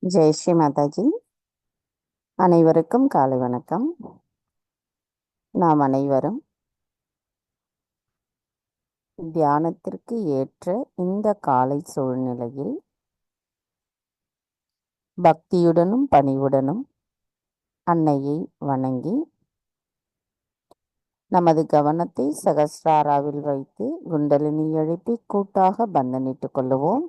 ஜெய் ஸ்ரீ மாதாஜி. அனைவருக்கும் காலை வணக்கம். நாம் அனைவரும் தியானத்திற்கு ஏற்ற இந்த காலை சூழ்நிலையில் பக்தியுடனும் பணிவுடனும் அன்னையை வணங்கி நமது கவனத்தை சகஸ்ராராவில் வைத்து குண்டலினி எழுப்பி கூட்டாக பந்தனிட்டுக் கொள்ளுவோம்.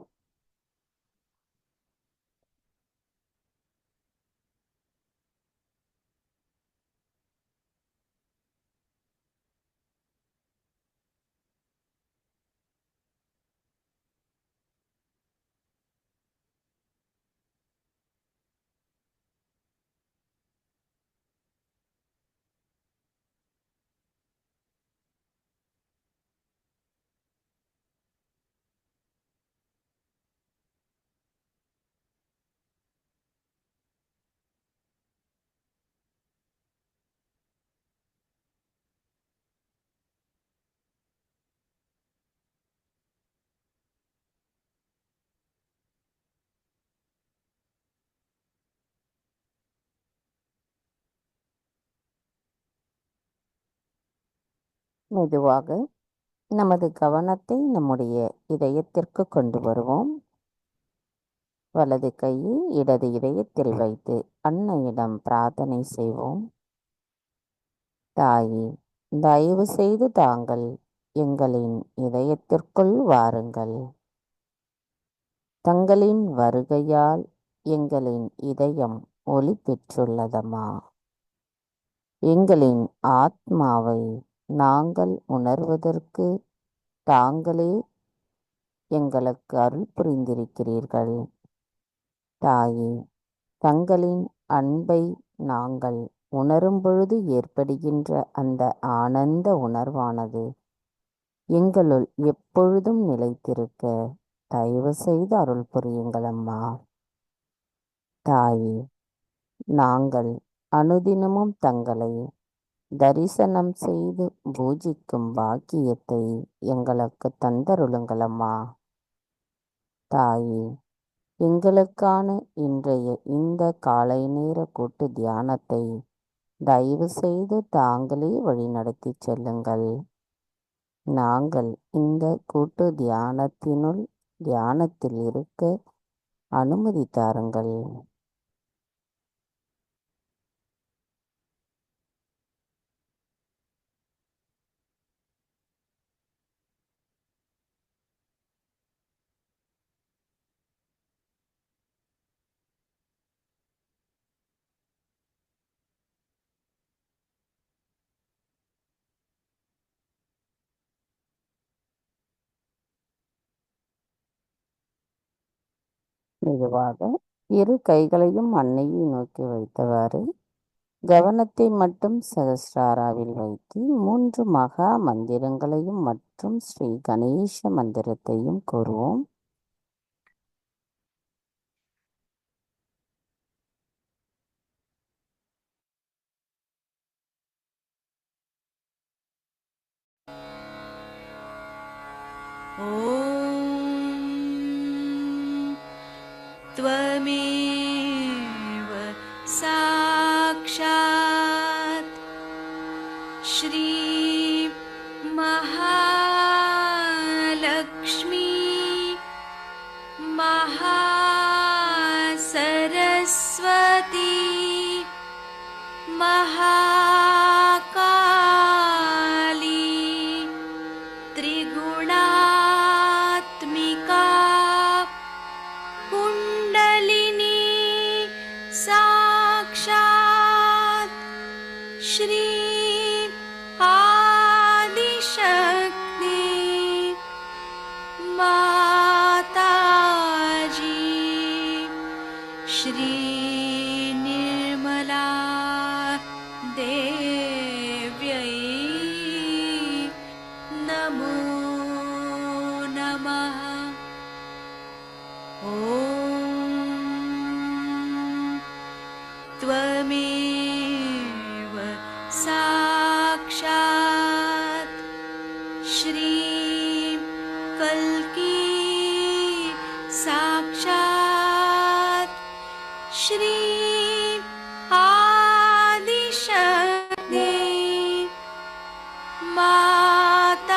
மெதுவாக நமது கவனத்தை நம்முடைய இதயத்திற்கு கொண்டு வருவோம். வலது கையை இடது இதயத்தில் வைத்து அன்னையிடம் பிரார்த்தனை செய்வோம். தாயே, தயவு செய்து தாங்கள் எங்களின் இதயத்திற்குள் வாருங்கள். தங்களின் வருகையால் எங்களின் இதயம் ஒளி பெற்றுள்ளதம்மா. எங்களின் ஆத்மாவை நாங்கள் உணர்வதற்கு தாங்களே எங்களுக்கு அருள் புரிந்திருக்கிறீர்கள். தாயே, தங்களின் அன்பை நாங்கள் உணரும் பொழுது ஏற்படுகின்ற அந்த ஆனந்த உணர்வானது எங்களுள் எப்பொழுதும் நிலைத்திருக்க தயவு செய்து அருள் புரியுங்கள் அம்மா. தாயே, நாங்கள் அனுதினமும் தங்களை தரிசனம் செய்து பூஜிக்கும் பாக்கியத்தை எங்களுக்கு தந்தருளுங்களம்மா. தாயே, எங்களுக்கான இன்றைய இந்த காலை நேர கூட்டு தியானத்தை தயவு செய்து தாங்களே வழிநடத்தி செல்லுங்கள். நாங்கள் இந்த கூட்டு தியானத்தில் இருக்க அனுமதி தாருங்கள். மெதுவாக இரு கைகளையும் அன்னையை நோக்கி வைத்தவாறு கவனத்தை மட்டும் சகஸ்ராராவில் வைத்து 3 மகா மந்திரங்களையும் மற்றும் ஸ்ரீ கணேச மந்திரத்தையும் கூறுவோம். त्वमेव साक्षात् श्री महालक्ष्मी महासरस्वती महाकाली त्रिगुणात्मिका कुण्डलिनी साक्षात् श्री आदिशक्ति माताजी श्री निर्मला देव्यै नमो नमः। ॐ त्वमेव साक्षात् श्री कल्की साक्षात् श्री आदिशक्ति माताजी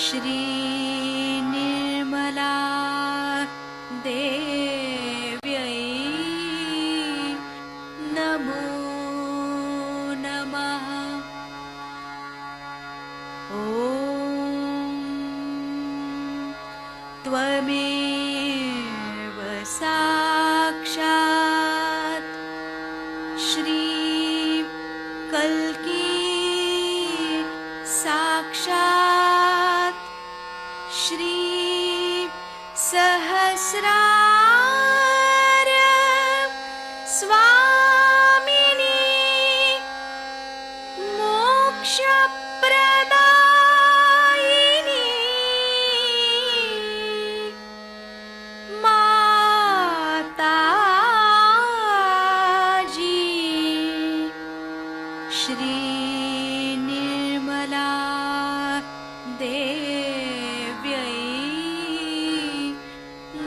श्री निर्मला देव्यै नमो नमः। ॐ त्वमेव साक्षात् श्री कल्की साक्षात् श्री सहस्रार स्वामिनी मोक्षप्रदायिनी माताजी श्री निर्मला देव्यै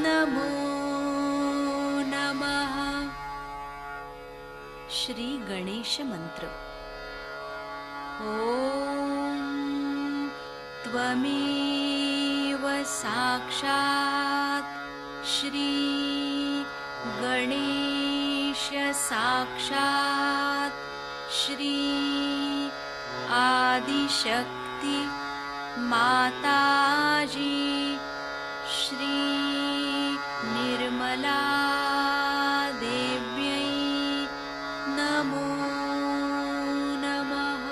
नमो नमः। श्री गणेश मंत्र। ॐ त्वमेव साक्षात् श्री गणेश साक्षात् श्री आदिशक्ति माताजी श्री निर्मला देव्यै नमो नमः।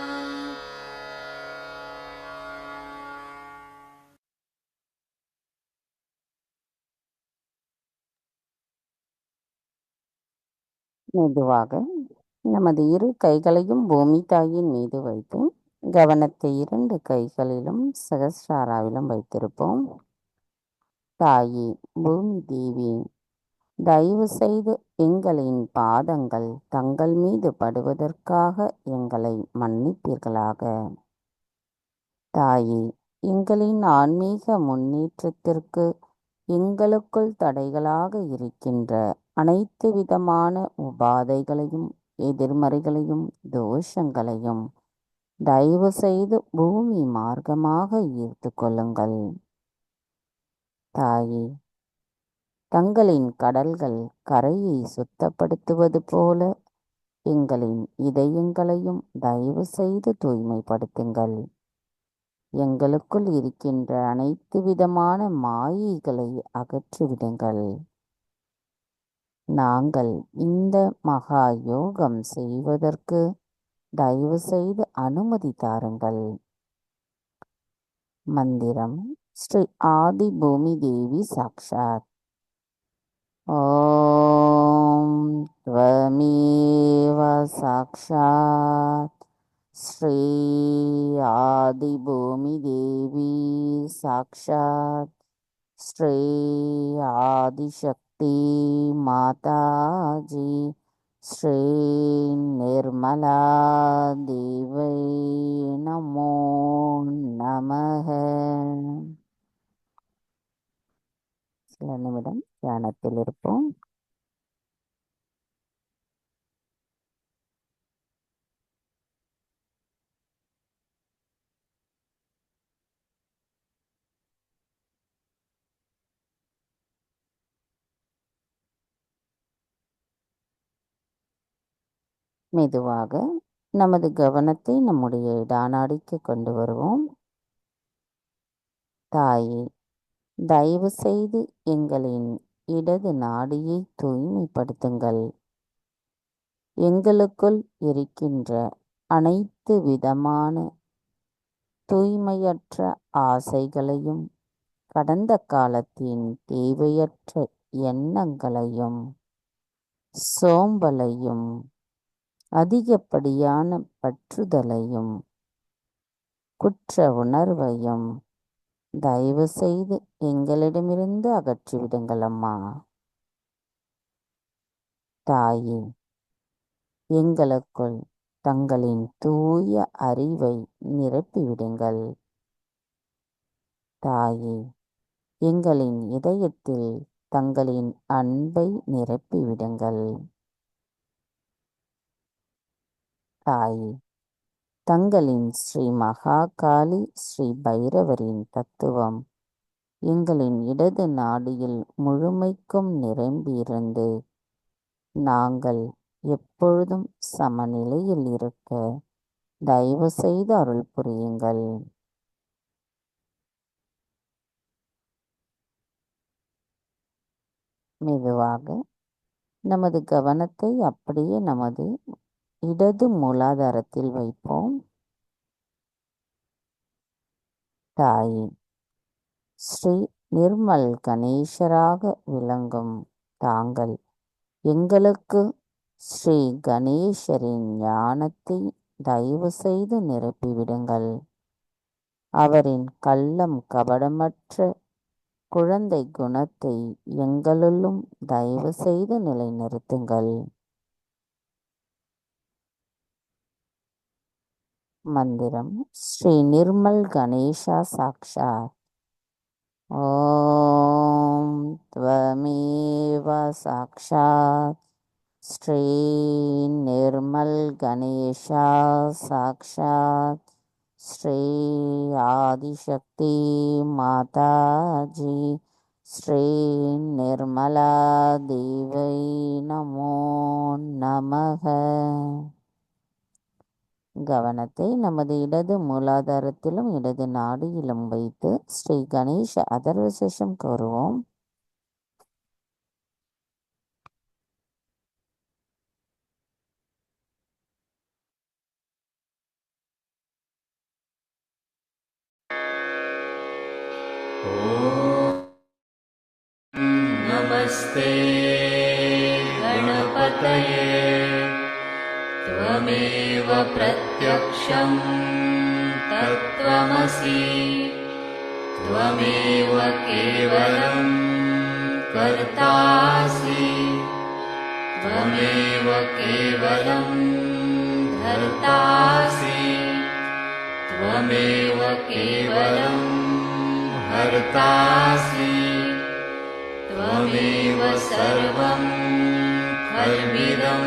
மெதுவாக நமது இரு கைகளையும் பூமி தாயின் மீது வைத்து கவனத்தை 2 கைகளிலும் சகஸ்ராராவிலும் வைத்திருப்போம். தாயே பூமி தேவி, தயவு செய்து எங்களின் பாதங்கள் தங்கள் மீது படுவதற்காக எங்களை மன்னிப்பீர்களாக. தாயே, எங்களின் ஆன்மீக முன்னேற்றத்திற்கு எங்களுக்குள் தடைகளாக இருக்கின்ற அனைத்து விதமான உபாதைகளையும் எதிர்மறைகளையும் தோஷங்களையும் தயவு செய்து பூமி மார்க்கமாக ஈர்த்து கொள்ளுங்கள். தாயே, தங்களின் கடல்கள் கரையை சுத்தப்படுத்துவது போல எங்களின் இதயங்களையும் தயவு செய்து தூய்மைப்படுத்துங்கள். எங்களுக்குள் இருக்கின்ற அனைத்து விதமான மாயைகளை அகற்றிவிடுங்கள். நாங்கள் இந்த மகா யோகம் செய்வதற்கு தயவு செய்து அனுமதி தாருங்கள். மந்திரம் ஸ்ரீ ஆதி பூமி தேவி சாக்ஷாத். ஓம் त्वमेव साक्षात् श्री आदिभूमिदेवी साक्षात् श्री आदिशक्ति माताजी श्री निर्मला देवै नमो नमः. சில நிமிடம் தியானத்தில் இருப்போம். மெதுவாக நமது கவனத்தை நம்முடைய இடாநாடிக்கு கொண்டு வருவோம். தாயே, தயவு செய்து எங்களின் இடது நாடியை தூய்மைப்படுத்துங்கள். எங்களுக்குள் இருக்கின்ற அனைத்து விதமான தூய்மையற்ற ஆசைகளையும் கடந்த காலத்தின் தேவையற்ற எண்ணங்களையும் சோம்பலையும் அதிகப்படியான பற்றுதலையும் குற்ற உணர்வையும் தயவு செய்து எங்களிடமிருந்து அகற்றிவிடுங்கள் அம்மா. தாயே, எங்களுக்குள் தங்களின் தூய அறிவை நிரப்பிவிடுங்கள். தாயே, எங்களின் இதயத்தில் தங்களின் அன்பை நிரப்பிவிடுங்கள். தாயே, தங்களின் ஸ்ரீ மகாகாளி ஸ்ரீ பைரவரின் தத்துவம் எங்களின் இடது நாடியில் முழுமைக்கும் நிரம்பியிருந்து நாங்கள் எப்பொழுதும் சமநிலையில் இருக்க தயவு செய்து அருள் புரியுங்கள். மெதுவாக நமது கவனத்தை அப்படியே நமது இடது மூலாதாரத்தில் வைப்போம். தாயே, ஸ்ரீ நிர்மல் கணேசராக விளங்கும் தாங்கள் எங்களுக்கு ஸ்ரீ கணேசரின் ஞானத்தை தயவு செய்து நிரப்பிவிடுங்கள். அவரின் கள்ளம் கபடமற்ற குழந்தை குணத்தை எங்களுள்ளும் தயவு செய்து நிலைநிறுத்துங்கள். மந்திரம் ஸ்ரீ நிர்மல் கணேசா சாக்ஷாத். ஓம் த்வமேவ சாக்ஷாத் ஸ்ரீ நிர்மல் கணேசா சாக்ஷாத் ஸ்ரீ ஆதிசக்தி மாதாஜி ஸ்ரீ நிர்மலா தேவை நமோ நமக. கவனத்தை நமது இடது மூலாதாரத்திலும் இடது நாடியிலும் வைத்து ஸ்ரீ கணேச அதர்வசேஷம் கூறுவோம். नमस्ते गणपतये त्वमेव प्रत्यक्षं तत्त्वमसि त्वमेव केवलं कर्तासि त्वमेव केवलं धर्तासि त्वमेव केवलं हर्तासि त्वमेव सर्वं खल्विदं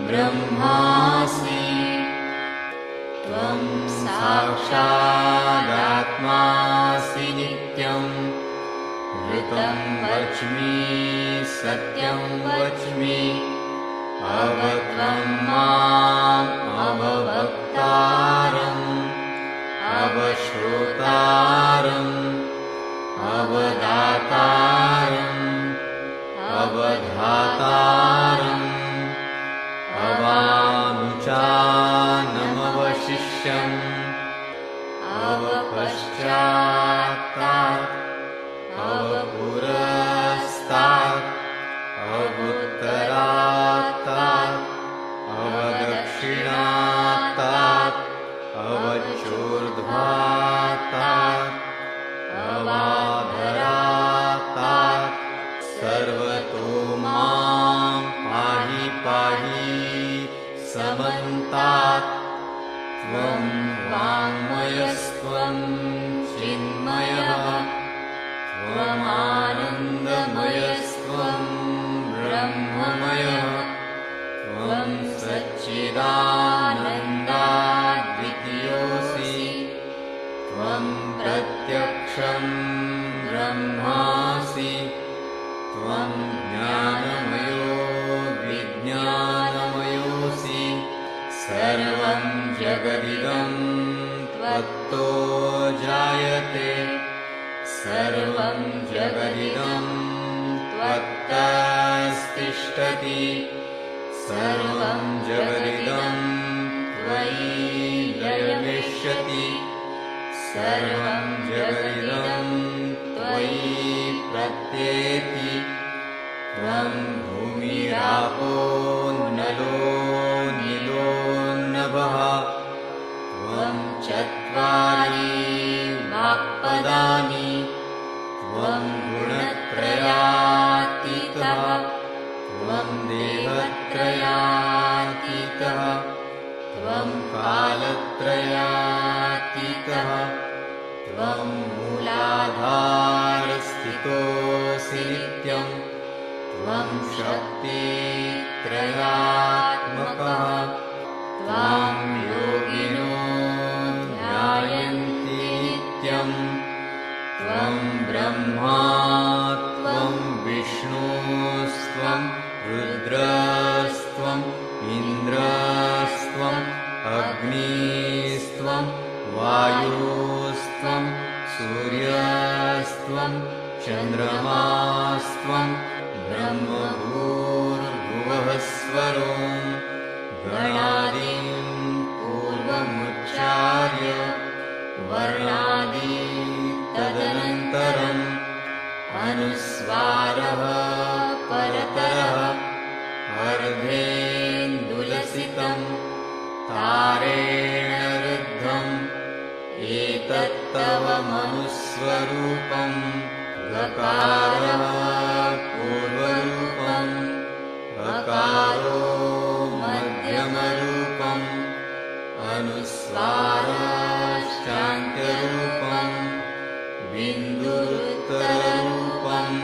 ब्रह्मासि त्वं साक्षादात्मासि नित्यं ऋतं वच्मि सत्यं वच्मि अवत्वं माम् अववक्तारम् अवश्रोतारम् अवदातारम् अवधातारम् अवानुचानमवशिष्यम् अवपश्चात्तात् अवपुरस्तात् अवुत्तरात् त्वं चिन्मयः त्वमानन्दमयस्त्वं ब्रह्ममयः त्वं सच्चिदानन्दाद्वितीयोऽसि त्वं प्रत्यक्षं ब्रह्मासि त्वं ज्ञानमयो विज्ञानमयोऽसि सर्वं जगदिदं त्वत्तो जायते सर्वं जगदिदं त्वत्तस्तिष्ठति सर्वं जगदिदं त्वयि लयमिष्यति सर्वं जगदिदं त्वयि प्रत्येति त्वं भूमिरापो नलो नीलो नभः त्वं चत्वारि वाक्पदानि त्वं गुणत्रयातीतः त्वं देहत्रयातीतः त्वं कालत्रयातीतः त्वं मूलाधारस्थितोऽसि नित्यं त्वं शक्तित्रयात्मकः त्वां योगिनो ध्यायन्ति नित्यं त्वं ब्रह्मा त्वं विष्णुस्त्वं रुद्रस्त्वम् इन्द्रस्त्वम् अग्निस्त्वं वायुस्त्वं सूर्यस्त्वं चन्द्रमास्त्वं ब्रह्मभूर्भुवः स्वरो गणादिं पूर्वमुच्चार्य वर्णादि तदनन्तरम् अनुस्वारः परतरः अर्धेन्दुलसितं तारेण रुद्धम् एतत्तव मनुस्वरूपं गकारः पूर्वरूपम् अकारो मध्यमरूपम् अनुस्वारश्चान्त्यरूपम् बिन्दुरुत्तररूपम्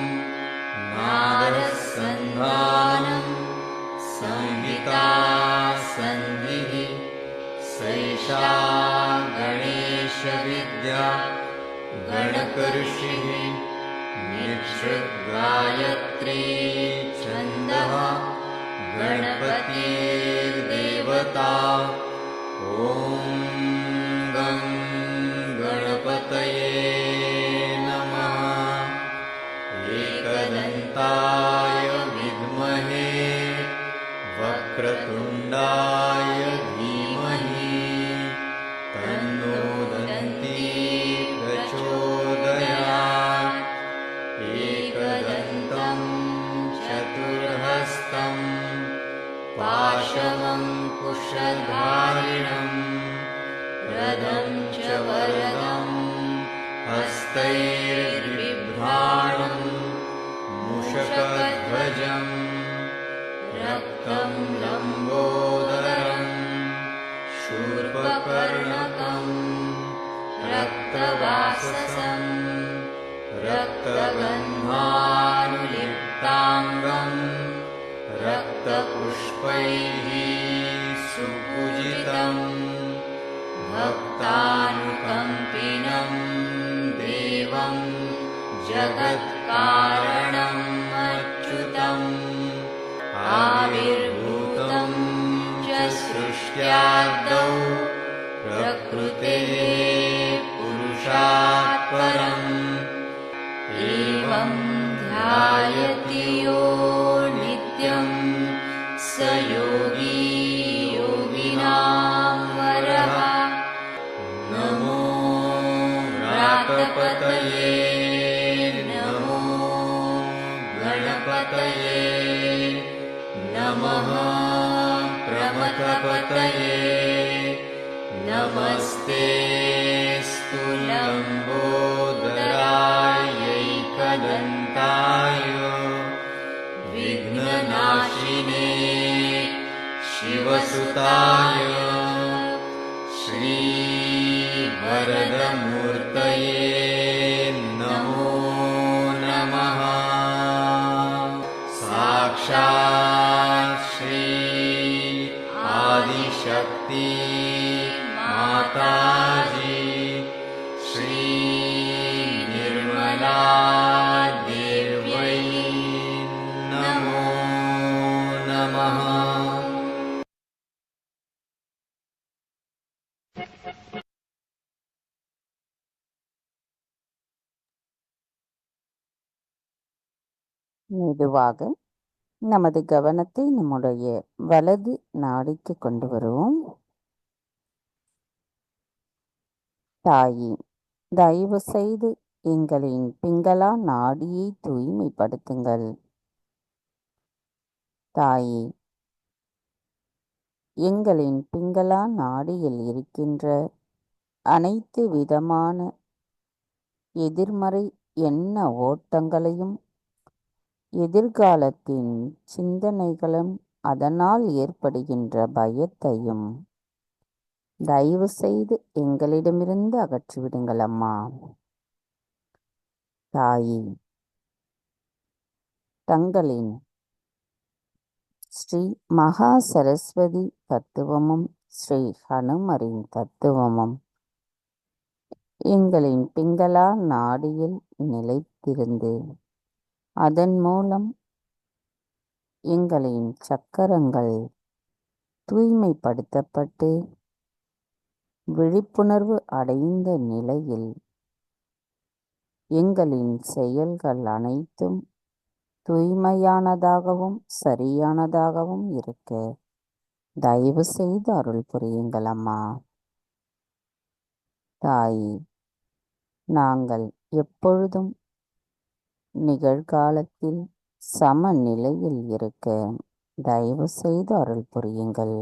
नादसन्धानं संहिता सन्धिः सैषा गणेशविद्या गणकऋषिः निःसृद्गायत्री छन्दः गणपतिर्देवता ॐ गं गणपतये नमः एकदन्ताय विद्महे वक्रतुण्डाय धीमहि तन्नो दन्ती प्रचोदयात् एकदन्तं चतुर्हस्तं पाशमङ्कुशधारिणं रथं च वरदं हस्तैर्बिभ्राणं मूषकध्वजं रक्तं लम्बोदरं शूर्पकर्णकं रक्तवाससं रक्तगन्धानुलिप्ताङ्गं रक्तपुष्पैः सुपूजितं भक्तानुकम्पिनं देवं जगत्कारणम् अच्युतम् आविर्भूतं च सृष्ट्यादौ प्रकृतेः पुरुषात् परम् एवं ध्यायति यो नित्यं स योगी योगिनां वरः नमो व्रातपतये नमो गणपतये नमः प्रमथपतये नमस्ते स्तुलम्बोदरायैकदन्ताय विघ्ननाशिने शिवसुताय श्रीवरदमूर्तये नमो नमः। साक्षात् श्री आदिशक्ति माताजी श्री निर्मला देव्यै नमो नमः। மெதுவாக நமது கவனத்தை நம்முடைய வலது நாடிக்கு கொண்டு வருவோம். தாயி, தயவு செய்து எங்களின் பிங்களா நாடியை தூய்மைப்படுத்துங்கள். தாயி, எங்களின் பிங்களா நாடியில் இருக்கின்ற அனைத்து விதமான எதிர்மறை எண்ண ஓட்டங்களையும் எதிர்காலத்தின் சிந்தனைகளும் அதனால் ஏற்படுகின்ற பயத்தையும் தயவு செய்து எங்களிடமிருந்து அகற்றிவிடுங்கள் அம்மா. தாயி, தங்களின் ஸ்ரீ மகா சரஸ்வதி தத்துவமும் ஸ்ரீ ஹனுமரின் தத்துவமும் எங்களின் பிங்களா நாடியில் நிலைத்திருந்து அதன் மூலம் எங்களின் சக்கரங்கள் தூய்மைப்படுத்தப்பட்டு விழிப்புணர்வு அடைந்த நிலையில் எங்களின் செயல்கள் அனைத்தும் தூய்மையானதாகவும் சரியானதாகவும் இருக்க தயவு செய்து அருள் புரியுங்கள் அம்மா. தாயி, நாங்கள் எப்பொழுதும் நிகழ்காலத்தில் சமநிலையில் இருக்க தயவு செய்து அருள் புரியுங்கள்.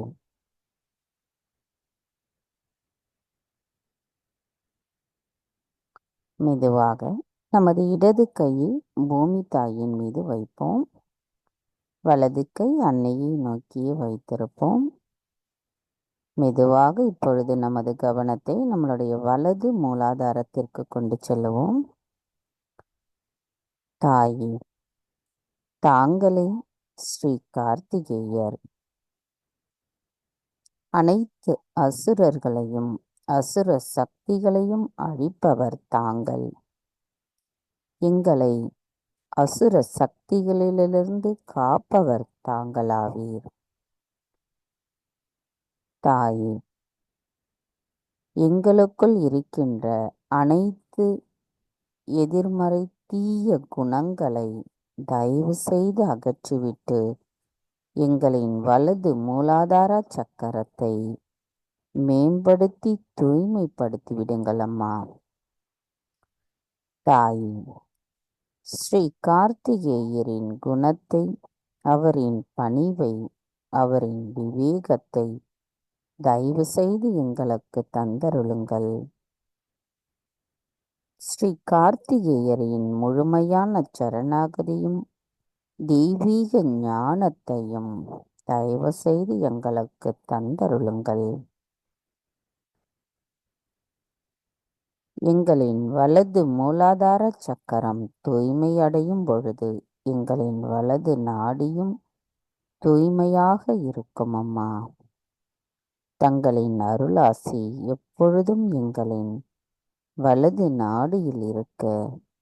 மெதுவாக நமது இடது கையை பூமி தாயின் மீது வைப்போம். வலது கை அன்னையை நோக்கியே வைத்திருப்போம். மெதுவாக இப்பொழுது நமது கவனத்தை நம்மளுடைய வலது மூலாதாரத்திற்கு கொண்டு செல்லுவோம். தாயி, தாங்களே ஸ்ரீ கார்த்திகேயர். அனைத்து அசுரர்களையும் அசுர சக்திகளையும் அழிப்பவர் தாங்கள். எங்களை அசுர சக்திகளிலிருந்து காப்பவர் தாங்களாவீர். தாயே, எங்களுக்குள் இருக்கின்ற அனைத்து எதிர்மறை தீய குணங்களை தயவு செய்து அகற்றிவிட்டு எங்களின் வலது மூலாதார சக்கரத்தை மேம்படுத்தி தூய்மைப்படுத்தி விடுங்கள் அம்மா. தாயே, ஸ்ரீ கார்த்திகேயரின் குணத்தை, அவரின் பணிவை, அவரின் விவேகத்தை தயவு செய்து எங்களுக்கு தந்தருளுங்கள். ஸ்ரீ கார்த்திகேயரின் முழுமையான சரணாகதியும் தெய்வீக ஞானத்தையும் தயவு செய்து எங்களுக்கு தந்தருளுங்கள். எங்களின் வலது மூலாதார சக்கரம் தூய்மையடையும் பொழுது எங்களின் வலது நாடியும் தூய்மையாக இருக்கும் அம்மா. தங்களின் அருளாசி எப்பொழுதும் எங்களின் வலது நாடியில் இருக்க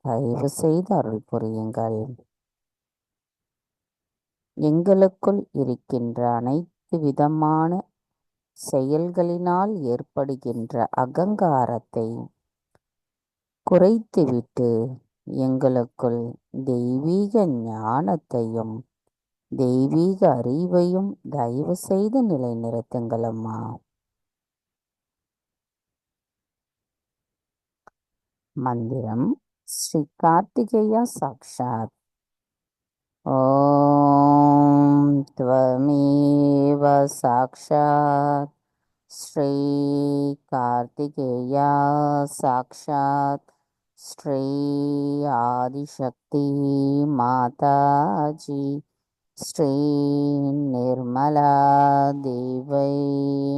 தயவு செய்து அருள் புரியுங்கள். எங்களுக்குள் இருக்கின்ற அனைத்து விதமான செயல்களினால் ஏற்படுகின்ற அகங்காரத்தை குறைத்துவிட்டு எங்களுக்குள் தெய்வீக ஞானத்தையும் தெய்வீக அறிவையும் தயவு செய்து நிலைநிறுத்துங்கள் அம்மா. மந்திரம் ஸ்ரீ கார்த்திகேயா சாக்ஷாத். ஓம் த்வமேவ சாக்ஷாத் ஸ்ரீ கார்த்திகேயா சாக்ஷாத் ஸ்ரீ ஆதிசக்தி மாதாஜி ஸ்ரீ நிர்மலா தேவை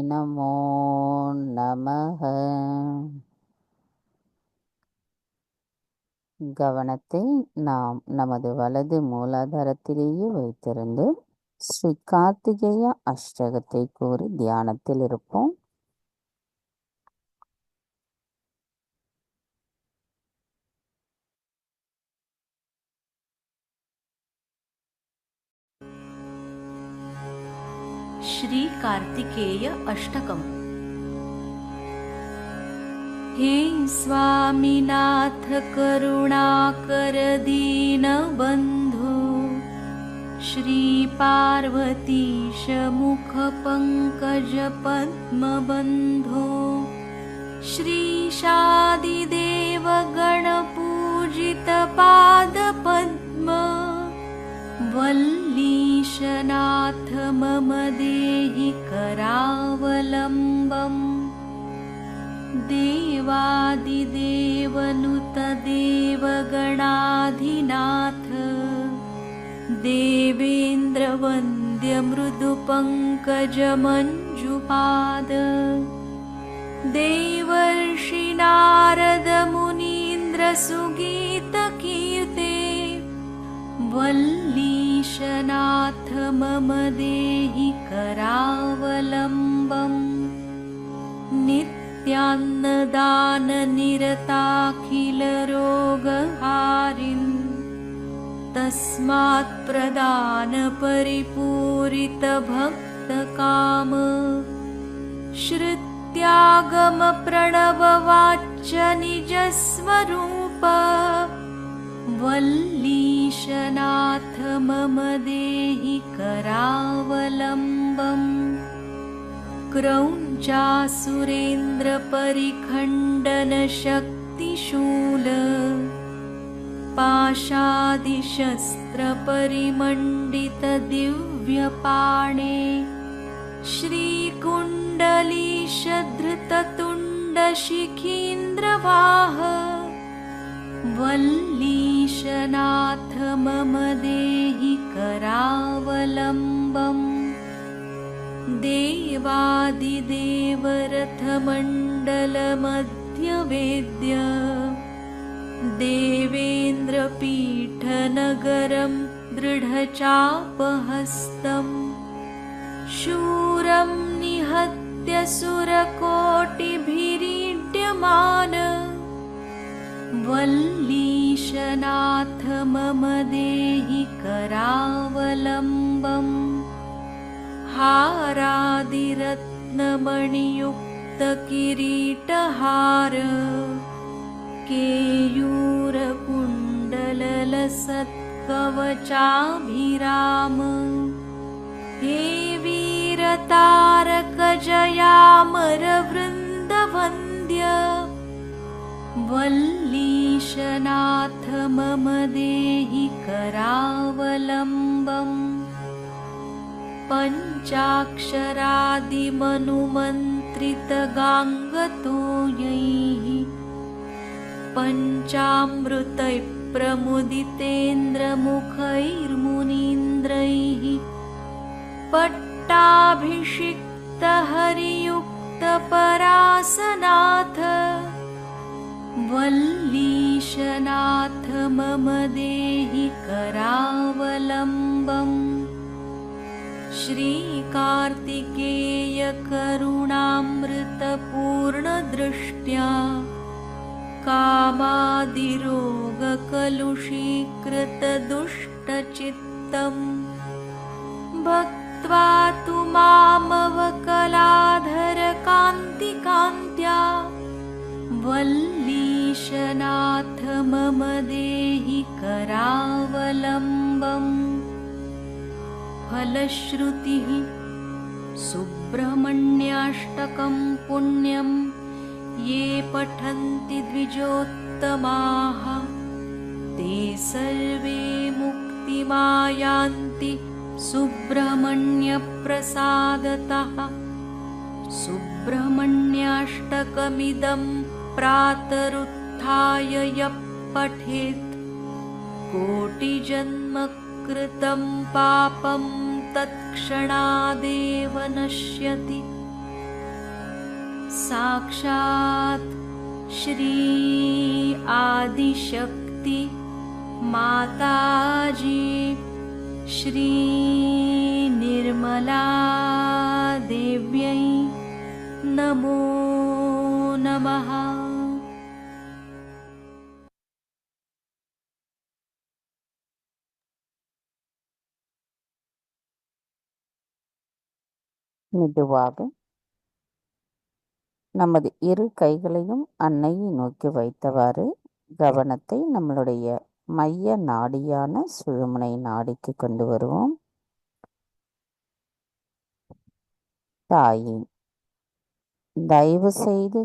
நமோ நமஹ. கவனத்தை நாம் நமது வலது மூலாதாரத்திலேயே வைத்திருந்து ஸ்ரீ கார்த்திகேய அஷ்டகத்தை கூறி தியானத்தில் இருப்போம். श्री कार्तिकेय अष्टकम्। हे स्वामीनाथ करुणाकर दीनबन्धो, श्री पार्वतीश मुख पंकज पद्मबन्धो, श्रीशादिदेव गणपूजित पादपद्म, वल्लीशनाथ मम देहि करावलम्बम्। देवादिदेवनुत देवगणाधिनाथ, देवेन्द्रवन्द्य मृदुपङ्कज मञ्जुपाद, देवर्षि नारद मुनीन्द्र सुगीतकीर्ते, वल्लीशनाथ मम देहि करावलम्बम्। नित्यान्नदाननिरताखिलरोगहारिन्, तस्मात् प्रदानपरिपूरितभक्तकाम, श्रुत्यागमप्रणववाच्य निजस्वरूप, वल्लीशनाथ मम देहि करावलम्बम्। क्रौञ्चासुरेन्द्रपरिखण्डनशक्तिशूल, पाशादिशस्त्रपरिमण्डितदिव्यपाणे, श्रीकुण्डलीशधृततुण्डशिखीन्द्रवाह, वल्लीशनाथ मम देहि करावलम्बम्। देवादिदेवरथमण्डलमध्यवेद्य, देवेन्द्रपीठनगरं दृढचापहस्तम्, शूरं निहत्य सुरकोटिभिरीड्यमान, वल्लीशनाथ मम देहि करावलम्बम्। हारादिरत्नमणियुक्तकिरीटहार, केयूरकुण्डललसत्कवचाभिराम, हे वीरतारकजयामरवृन्दवन्द्य, वल्लीशनाथ मम देहि करावलम्बम्। पञ्चाक्षरादिमनुमन्त्रितगाङ्गतो यैः, पञ्चामृतैः प्रमुदितेन्द्रमुखैर्मुनीन्द्रैः, पट्टाभिषिक्तहरियुक्तपरासनाथ, वल्लीशनाथ मम देहि करावलम्बम्। श्रीकार्तिकेय करुणामृतपूर्णदृष्ट्या, कामादिरोगकलुषीकृतदुष्टचित्तम्, भक्त्वा तु मामवकलाधरकान्तिकान्त्या, वल्लीशनाथ मम देहि करावलम्बम्। फलश्रुतिः सुब्रह्मण्याष्टकं पुण्यं ये पठन्ति द्विजोत्तमाः, ते सर्वे मुक्तिमायान्ति सुब्रह्मण्यप्रसादतः। सुब्रह्मण्याष्टकमिदं प्रातरुत्थाय यः पठेत्, कोटिजन्म कृतं पापं तत्क्षणादेव नश्यति। साक्षात् श्री आदिशक्ति शक्ति माताजी श्री निर्मला देव्यै नमो नमः। மெதுவாக நமது இரு கைகளையும் அன்னையை நோக்கி வைத்தவாறு கவனத்தை நம்மளுடைய மைய நாடியான சுழுமுனை நாடிக்கு கொண்டு வருவோம். தாயே, தயவு செய்து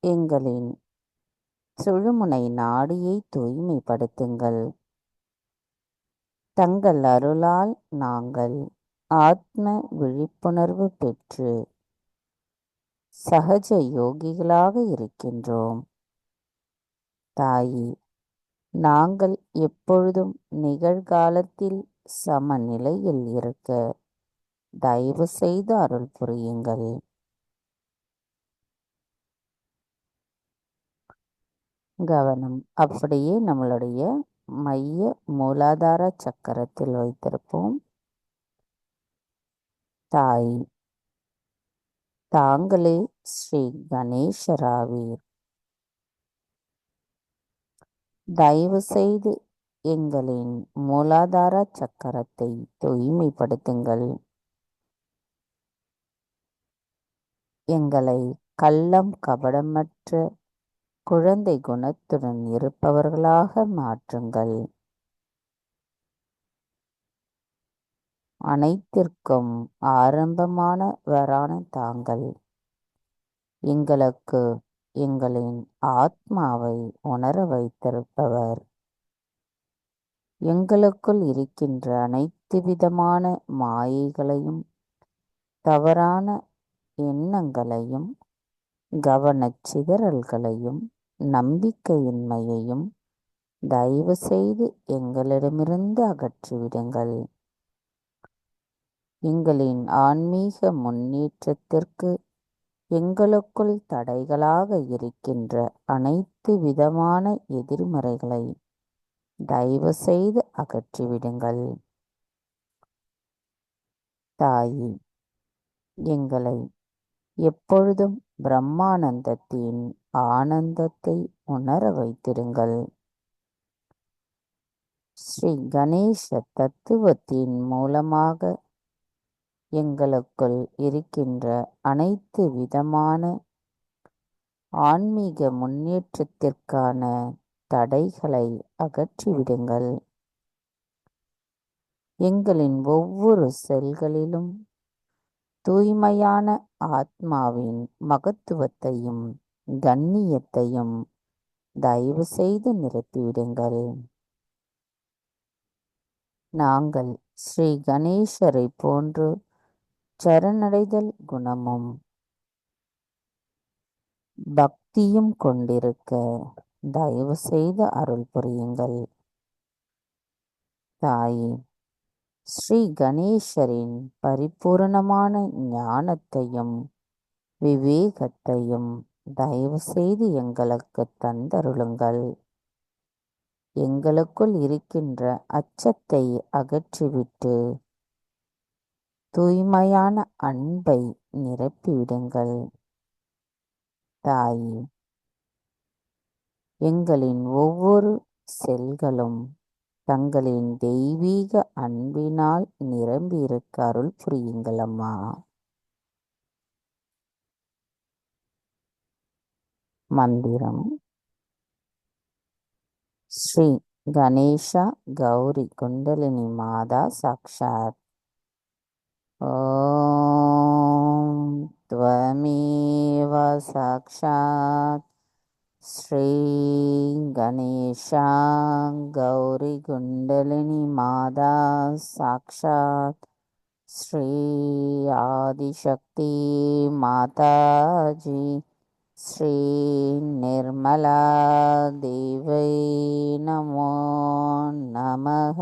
எங்களின் சுழுமுனை நாடியை தூய்மைப்படுத்துங்கள். தங்கள் அருளால் நாங்கள் ஆத்ம விழிப்புணர்வு பெற்று சகஜ யோகிகளாக இருக்கின்றோம். தாயே, நாங்கள் எப்பொழுதும் நிகழ்காலத்தில் சமநிலையில் இருக்க தயவு செய்து அருள் புரியுங்கள். கவனம் அப்படியே நம்மளுடைய மைய மூலாதார சக்கரத்தில் வைத்திருப்போம். தாய், தாங்களே ஸ்ரீ கணேசராவீர். தயவு செய்து எங்களின் மூலாதார சக்கரத்தை தூய்மைப்படுத்துங்கள். எங்களை கள்ளம் கபடமற்ற குழந்தை குணத்துடன் இருப்பவர்களாக மாற்றுங்கள். அனைத்திற்கும் ஆரம்பமானவரான தாங்கள் எங்களுக்கு எங்களின் ஆத்மாவை உணர வைத்திருப்பவர். எங்களுக்குள் இருக்கின்ற அனைத்து விதமான மாயைகளையும் தவறான எண்ணங்களையும் கவனச்சிதறல்களையும் நம்பிக்கையின்மையையும் தயவு செய்து எங்களிடமிருந்து அகற்றிவிடுங்கள். எங்களின் ஆன்மீக முன்னேற்றத்திற்கு எங்களுக்குள் தடைகளாக இருக்கின்ற அனைத்து விதமான எதிர்மறைகளை தயவு செய்து அகற்றிவிடுங்கள். தாயே, எங்களை எப்பொழுதும் பிரம்மானந்தத்தின் ஆனந்தத்தை உணர வைத்திருங்கள். ஸ்ரீ கணேச தத்துவத்தின் மூலமாக எங்களுக்குள் இருக்கின்ற அனைத்து விதமான ஆன்மீக முன்னேற்றத்திற்கான தடைகளை அகற்றிவிடுங்கள். எங்களின் ஒவ்வொரு செல்களிலும் தூய்மையான ஆத்மாவின் மகத்துவத்தையும் கண்ணியத்தையும் தயவு செய்து நிரப்பிவிடுங்கள். நாங்கள் ஸ்ரீ கணேசரை போன்று சரணடைதல் குணமும் பக்தியும் கொண்டிருக்க தயவு செய்து அருள் புரியுங்கள். தாயே, ஸ்ரீ கணேசரின் பரிபூரணமான ஞானத்தையும் விவேகத்தையும் தயவு செய்து எங்களுக்கு தந்தருளுங்கள். எங்களுக்குள் இருக்கின்ற அச்சத்தை அகற்றிவிட்டு தூய்மையான அன்பை நிரப்பிவிடுங்கள். தாயே, எங்களின் ஒவ்வொரு செல்களும் தங்களின் தெய்வீக அன்பினால் நிரம்பியிருக்க அருள் புரியுங்கள் அம்மா. மந்திரம். ஸ்ரீ கணேஷா கௌரி குண்டலினி மாதா சாக்ஷாத். ஓம் த்வமேவ சாக்ஷாத் ஸ்ரீ கணேஷா கௌரி குண்டலினி மாதா சாக்ஷாத் ஸ்ரீ ஆதிசக்தி மாதாஜி ஸ்ரீ நிர்மலா தேவை நமோ நமக.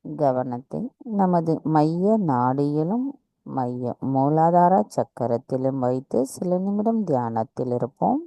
கவனத்தை நமது மைய நாடியிலும் மைய மூலாதார சக்கரத்திலும் வைத்து சில நிமிடம் தியானத்தில் இருப்போம்.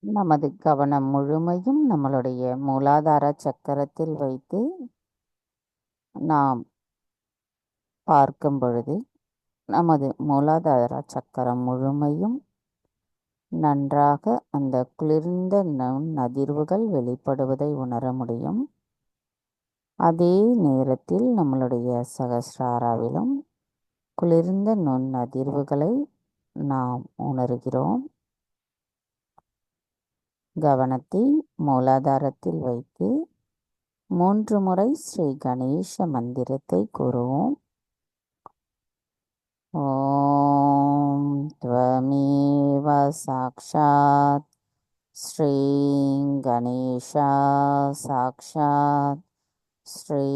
நமது கவனம் முழுமையும் நம்மளுடைய மூலாதார சக்கரத்தில் வைத்து நாம் பார்க்கும் பொழுது நமது மூலாதார சக்கரம் முழுமையும் நன்றாக அந்த குளிர்ந்த அதிர்வுகள் வெளிப்படுவதை உணர முடியும். அதே நேரத்தில் நம்மளுடைய சகஸ்ராராவிலும் குளிர்ந்த அதிர்வுகளை நாம் உணர்கிறோம். கவனத்தை மூலாதாரத்தில் வைத்து 3 முறை ஸ்ரீ கணேச மந்திரத்தை கூறுவோம். ஓம் த்வமேவ சாக்ஷாத் ஸ்ரீ கணேஷா சாக்ஷாத் ஸ்ரீ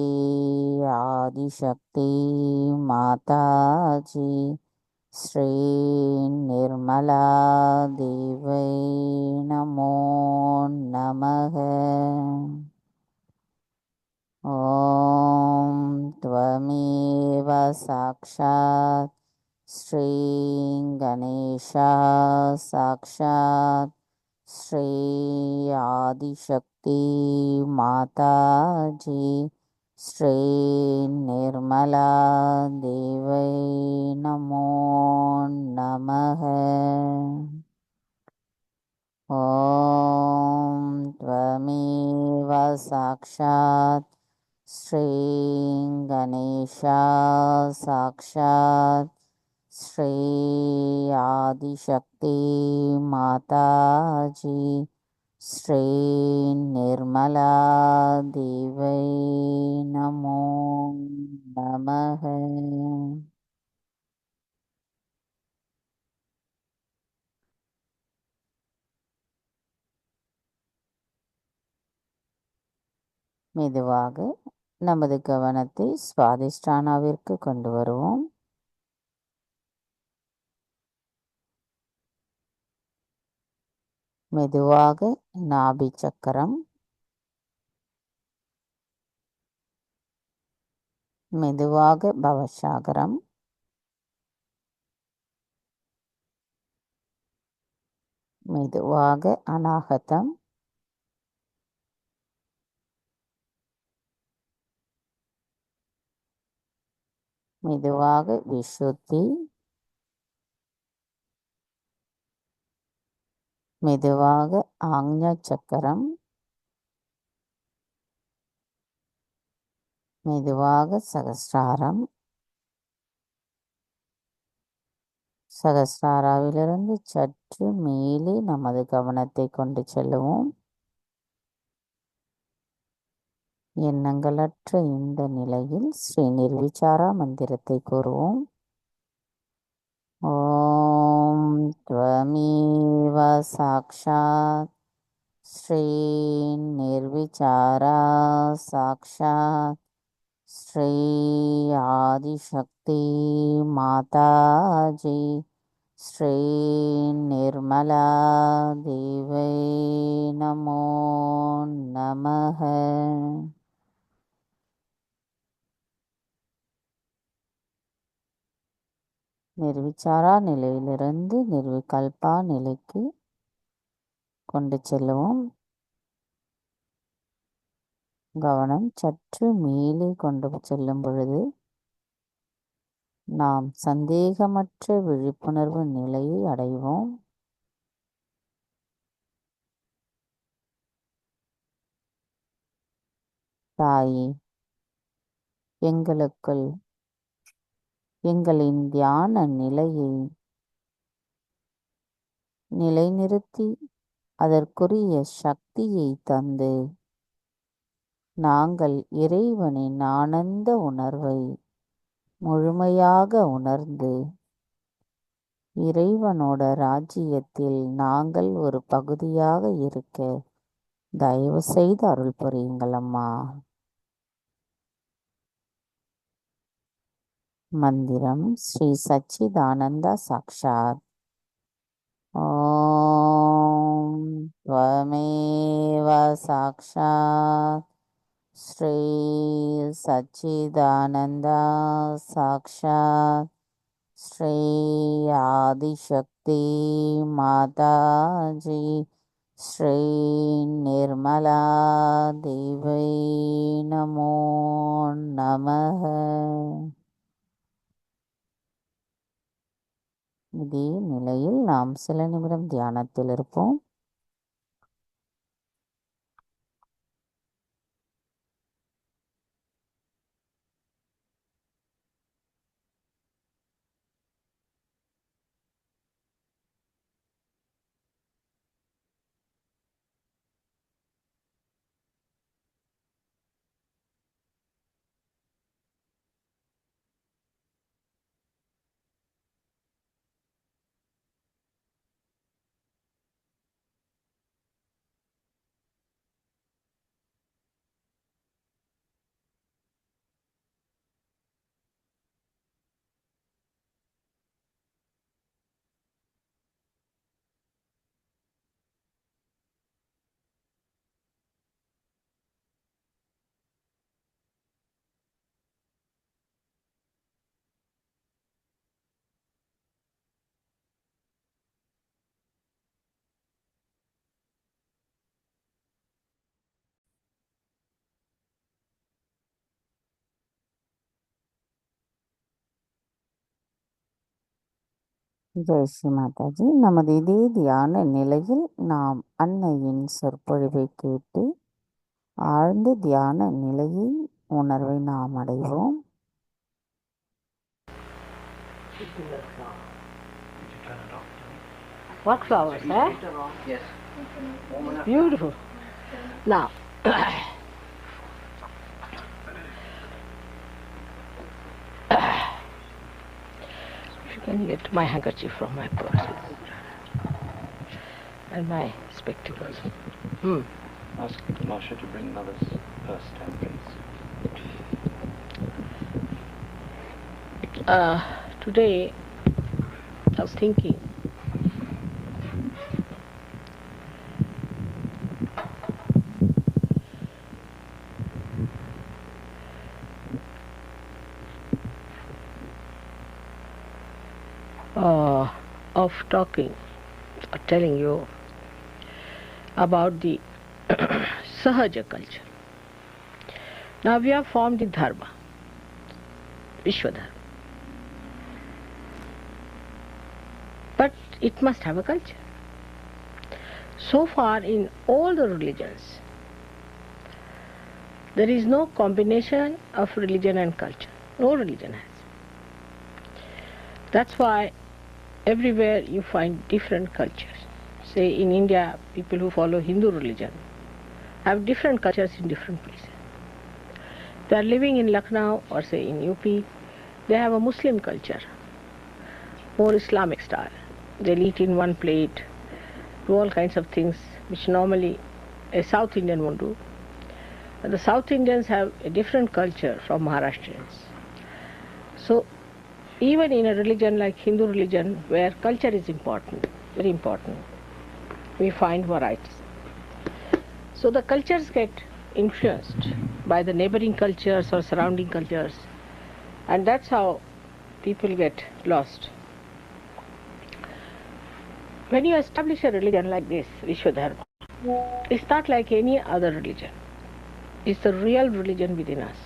ஆதிசக்தி மாதாஜி ஸ்ரீ நிர்மலா தேவை நமோ நமக. ஓம் த்வமேவ சாக்ஷாத் ஸ்ரீ கணேஷா சாக்ஷாத் ஸ்ரீ ஆதிசக்தி மாதாஜி ஸ்ரீ நிர்மலா தேவை நமோ நமக. ஓம் த்வமேவ சாக்ஷாத் ஸ்ரீ கணேஷா சாக்ஷாத் ஸ்ரீ ஆதிசக்தி மாதாஜி ஸ்ரீ நிர்மலா தேவை நமோ நமக. மெதுவாக நமது கவனத்தை சுவாதிஷ்டானாவிற்கு கொண்டு வருவோம். மெதுவாக நாபி சக்கரம், மெதுவாக பவசாகரம், மெதுவாக அநாகதம், மெதுவாக விசுத்தி, மெதுவாக ஆக்ஞா சக்கரம், மெதுவாக சகஸ்ராரம். சகஸ்ராராவிலிருந்து சற்று மேலே நமது கவனத்தை கொண்டு செல்லுவோம். எண்ணங்களற்ற இந்த நிலையில் ஸ்ரீ நிர்விசாரா மந்திரத்தை கூறுவோம். ஓம் த்வமேவ சாக்ஷாத் ஸ்ரீ நிர்விசாரா சாக்ஷாத் ஸ்ரீ ஆதிசக்தி மாதாஜி ஸ்ரீ நிர்மலா தேவை நமோ நமக. நிர்விசாரா நிலையிலிருந்து நிர்விகல்பா நிலைக்கு கொண்டு செல்லுவோம். கவனம் சற்று மேலே கொண்டு செல்லும் பொழுது நாம் சந்தேகமற்ற விழிப்புணர்வு நிலையை அடைவோம். தாயே, எங்களுக்குள் எங்களின் தியான நிலையை நிலைநிறுத்தி அதற்குரிய சக்தியை தந்து நாங்கள் இறைவனின் ஆனந்த உணர்வை முழுமையாக உணர்ந்து இறைவனோட ராஜ்யத்தில் நாங்கள் ஒரு பகுதியாக இருக்க தயவு செய்து அருள் புரியுங்கள் அம்மா. மந்திரம் ஸ்ரீ சச்சிதானந்த சாக்ஷாத். ஓம் த்வமேவ சாக்ஷாத் ஸ்ரீ சச்சிதானந்த சாக்ஷாத் ஸ்ரீ ஆதிசக்தி மாதாஜி ஸ்ரீ நிர்மலா தேவை நமோ நமः. இதே நிலையில் நாம் சில நிமிடம் தியானத்தில் இருப்போம். ஜெய் ஸ்ரீ மாதாஜி. நமது இதே தியான நிலையில் நாம் அன்னையின் சொற்பொழிவை கேட்டு ஆழ்ந்த தியான நிலையை உணர்வை நாம் அடைவோம். What flowers, eh? Yes. Beautiful. Now, if you can get my handkerchief from my purse and my spectacles. Ask Masha to bring another stand, please. Today, I was thinking of talking or telling you about the Sahaja culture. Now we have formed the Dharma, Vishwadharma. But it must have a culture. So far in all the religions, there is no combination of religion and culture. No religion has. That's why everywhere you find different cultures. Say in India, people who follow Hindu religion have different cultures in different places. They are living in Lucknow or say in UP, they have a Muslim culture, more Islamic style. They'll eat in one plate, do all kinds of things which normally a South Indian won't do. But the South Indians have a different culture from Maharashtrians. So even in a religion like Hindu religion, where culture is important, very important, we find varieties. So the cultures get influenced by the neighboring cultures or surrounding cultures, and that's how people get lost. When you establish a religion like this, Vishwadharma, it's not like any other religion. It's the real religion within us.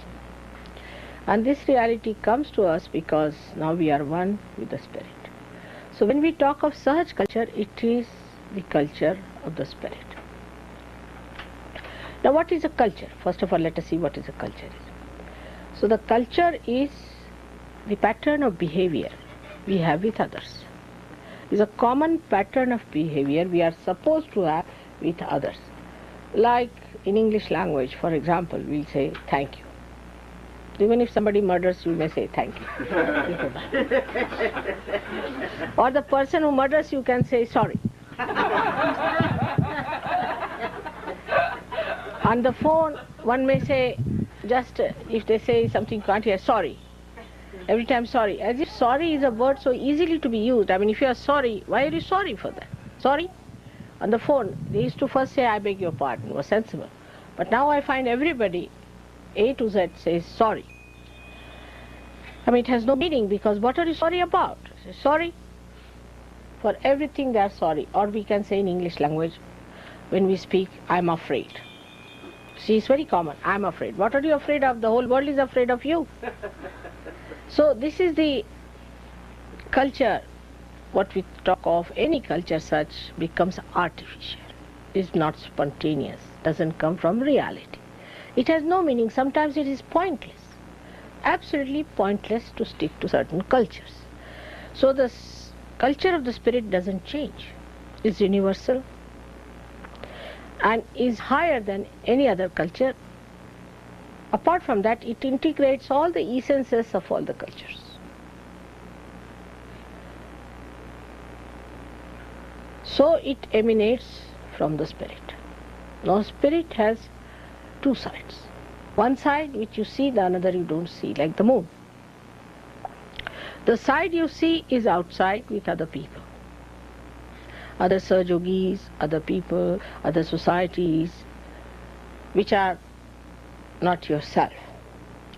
And this reality comes to us because now we are one with the Spirit. So when we talk of Sahaj culture, it is the culture of the Spirit. Now what is a culture? First of all, let us see what is a culture. So the culture is the pattern of behavior we have with others. It's a common pattern of behavior we are supposed to have with others. Like in English language, for example, we'll say thank you. Even if somebody murders, you may say thank you. Or the person who murders, you can say sorry. On the phone, one may say, just if they say something you can't hear, sorry. Every time sorry. As if sorry is a word so easily to be used. I mean, if you are sorry, why are you sorry for that? Sorry? On the phone, they used to first say, I beg your pardon, was sensible. But now I find everybody, A to Z, says sorry. I mean, it has no meaning because what are you sorry about? Sorry. For everything they are sorry. Or we can say in English language, when we speak, I'm afraid. See, it's very common. I'm afraid. What are you afraid of? The whole world is afraid of you. So this is the culture. What we talk of, any culture such becomes artificial. It's not spontaneous. Doesn't come from reality. It has no meaning. Sometimes it is pointless. Absolutely pointless to stick to certain cultures. So the culture of the spirit doesn't change. It's universal and is higher than any other culture. Apart from that, it integrates all the essences of all the cultures. So it emanates from the spirit. Now spirit has two sides. One side which you see, the another you don't see, like the moon. The side you see is outside with other people. Other Sahajogis, other people, other societies, which are not yourself,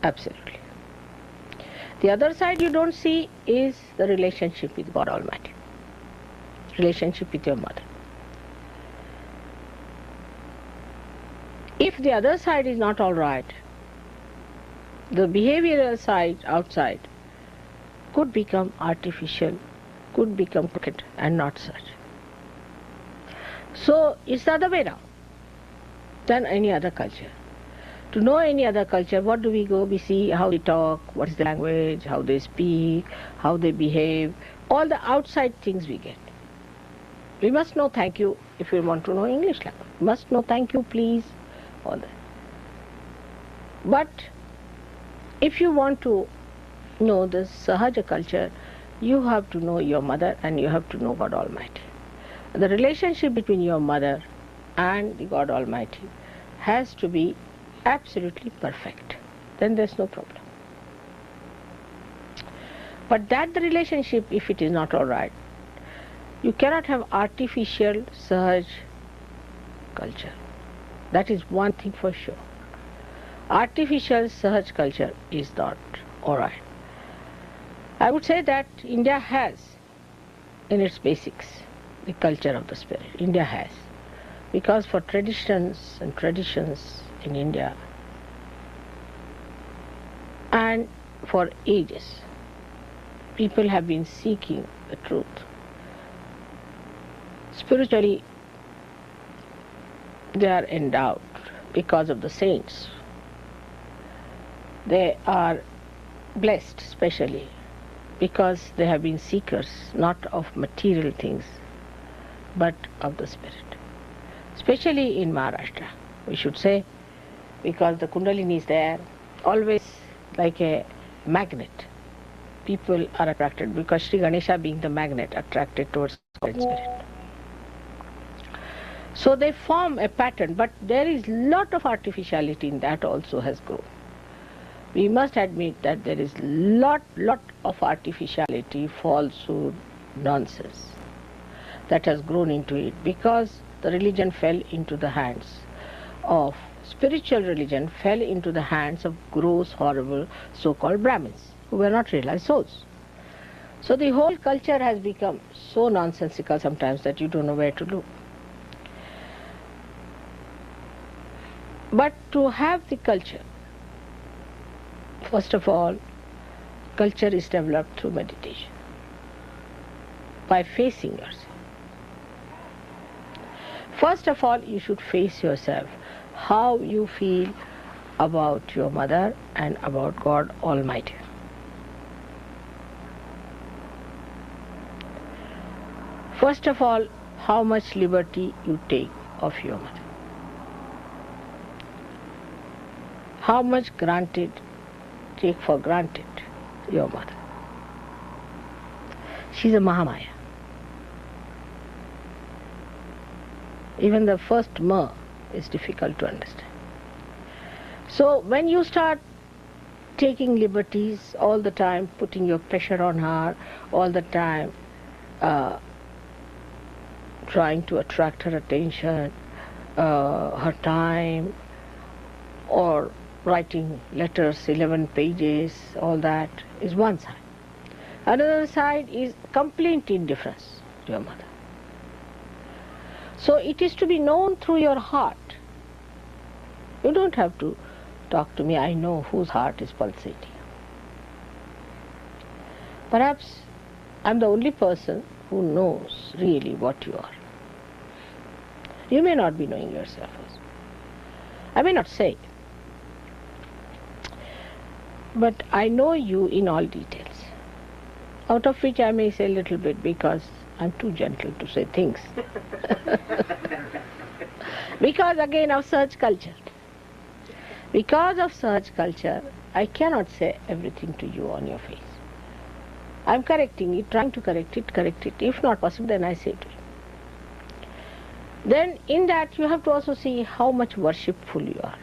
absolutely. The other side you don't see is the relationship with God Almighty, relationship with your mother. If the other side is not all right, the behavioral side outside could become artificial, could become crooked and not such. So it's the other way around than any other culture. To know any other culture, what do we go? We see how they talk, what is the language, how they speak, how they behave, all the outside things we get. We must know thank you if we want to know English language. We must know thank you, please, all that. But if you want to know the Sahaja culture, you have to know your mother and you have to know God Almighty. The relationship between your mother and the God Almighty has to be absolutely perfect. Then there's no problem. But that the relationship, if it is not all right, you cannot have artificial Sahaj culture. That is one thing for sure. Artificial Sahaj culture is not all right. I would say that India has, in its basics, the culture of the spirit. India has. Because for traditions and traditions in India, and for ages, people have been seeking the truth. Spiritually, they are endowed because of the saints. They are blessed especially because they have been seekers not of material things but of the spirit. Especially in Maharashtra, we should say, because the Kundalini is there, always like a magnet. People are attracted because Sri Ganesha, being the magnet, attracted towards God spirit. So they form a pattern, but there is lot of artificiality in that also has grown. We must admit that there is lot of artificiality, falsehood, nonsense that has grown into it because the religion fell into the hands of, spiritual religion fell into the hands of gross, horrible so-called Brahmins who were not realized souls. So the whole culture has become so nonsensical sometimes that you don't know where to look. But to have the culture, first of all, culture is developed through meditation, by facing yourself. First of all, you should face yourself, how you feel about your mother and about God Almighty. First of all, how much liberty you take of your mother. How much take for granted your mother. She's a Mahamaya. Even the first Ma is difficult to understand. So when you start taking liberties all the time, putting your pressure on her, all the time trying to attract her attention, her time, or writing letters, 11 pages, all that is one side. Another side is complete indifference to your mother. So it is to be known through your heart. You don't have to talk to me, I know whose heart is pulsating. Perhaps I'm the only person who knows really what you are. You may not be knowing yourself also. I may not say, but I know you in all details, out of which I may say a little bit because I'm too gentle to say things. Because again of search culture. Because of search culture, I cannot say everything to you on your face. I'm correcting it, trying to correct it. If not possible, then I say to you. Then in that you have to also see how much worshipful you are.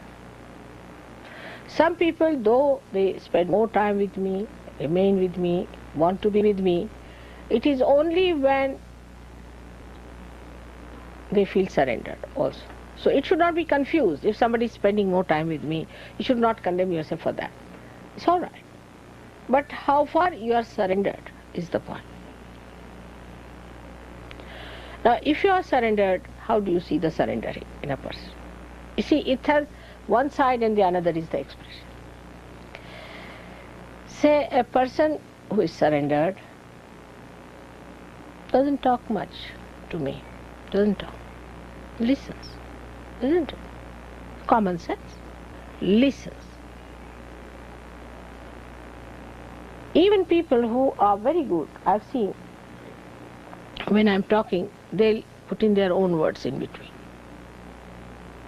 Some people, though they spend more time with me, remain with me, want to be with me, it is only when they feel surrendered also. So it should not be confused. If somebody is spending more time with me, you should not condemn yourself for that. It's all right. But how far you are surrendered is the point. Now, if you are surrendered, how do you see the surrendering in a person? You see, it has one side and the other is the expression. Say a person who is surrendered doesn't talk much to me, doesn't talk, listens, isn't it? Common sense, listens. Even people who are very good, I've seen, when I'm talking, they'll put in their own words in between.